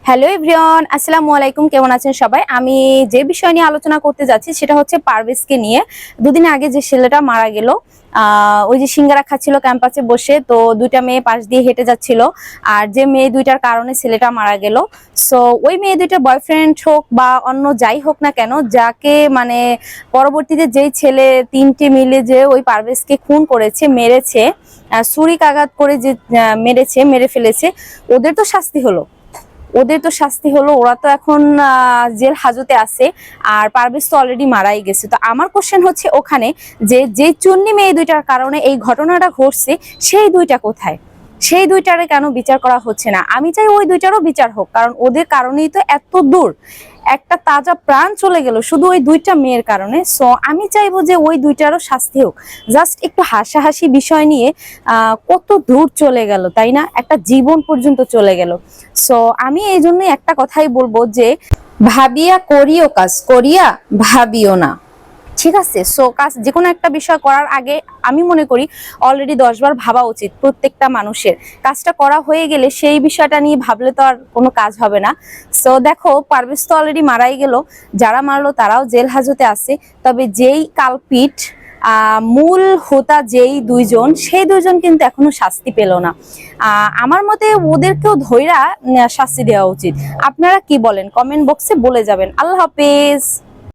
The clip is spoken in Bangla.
হ্যালো এভরিওয়ান, আসসালামু আলাইকুম। কেমন আছেন সবাই? আমি যে বিষয় নিয়ে আলোচনা করতে যাচ্ছি সেটা হচ্ছে পারভেজকে নিয়ে। দুদিন আগে যে ছেলেটা মারা গেল, ওই যে সিঙ্গারা খাচ্ছিল ক্যাম্পাসে বসে, তো দুইটা মেয়ে পাশ দিয়ে হেঁটে যাচ্ছিল, আর যে মেয়ে দুইটার কারণে ছেলেটা মারা গেল। সো ওই মেয়ে দুইটার বয়ফ্রেন্ড হোক বা অন্য যাই হোক না কেন, যাকে মানে পরবর্তীতে যেই ছেলে তিনটে মিলে যে ওই পারভেজকে খুন করেছে, মেরেছে, ছুরিকাঘাত করে যে মেরেছে, মেরে ফেলেছে, ওদের তো শাস্তি হলো। ওরা তো এখন জেল হাজতে আছে। আর পারভেজ তো অলরেডি মারাই গেছে। তো আমার কোশ্চেন হচ্ছে ওখানে, যে চুন্নি মেয়ে দুইটার কারণে এই ঘটনাটা ঘটছে, সেই দুইটা কোথায়? সেই দুইটারে কেন বিচার করা হচ্ছে না? আমি চাই ওই দুইটারও বিচার হোক, কারণ ওদের কারণেই তো এত দূর একটা তাজা প্রাণ চলে গেল শুধু ওই দুইটা মেয়ের কারণে। সো আমি চাইবো যে ওই দুইটারও শাস্তি হোক। জাস্ট একটু হাসাহাসি বিষয় নিয়ে কত দূর চলে গেল, তাই না? একটা জীবন পর্যন্ত চলে গেল। সো আমি এই জন্যই একটা কথাই বলবো যে ভাবিয়া করিও কাজ, করিয়া ভাবিও না। ঠিক আছে? সো কাজ যে কোনো একটা বিষয় করার আগে আমি মনে করি অলরেডি 10 বার ভাবা উচিত প্রত্যেকটা মানুষের। কাজটা করা হয়ে গেলে সেই বিষয়টা নিয়ে ভাবলে তো আর কোনো কাজ হবে না। সো দেখো, পারভেজ তো অলরেডি মারাই গেল, যারা মারলো তারাও জেল হাজতে আছে। তবে যেই কালপিট, মূল হোতা যেই দুইজন, সেই দুইজন কিন্তু এখনো শাস্তি পেল না। আমার মতে ওদেরকেও ধইরা শাস্তি দেওয়া উচিত। আপনারা কি বলেন? কমেন্ট বক্সে বলে যাবেন। আল্লাহ হাফেজ।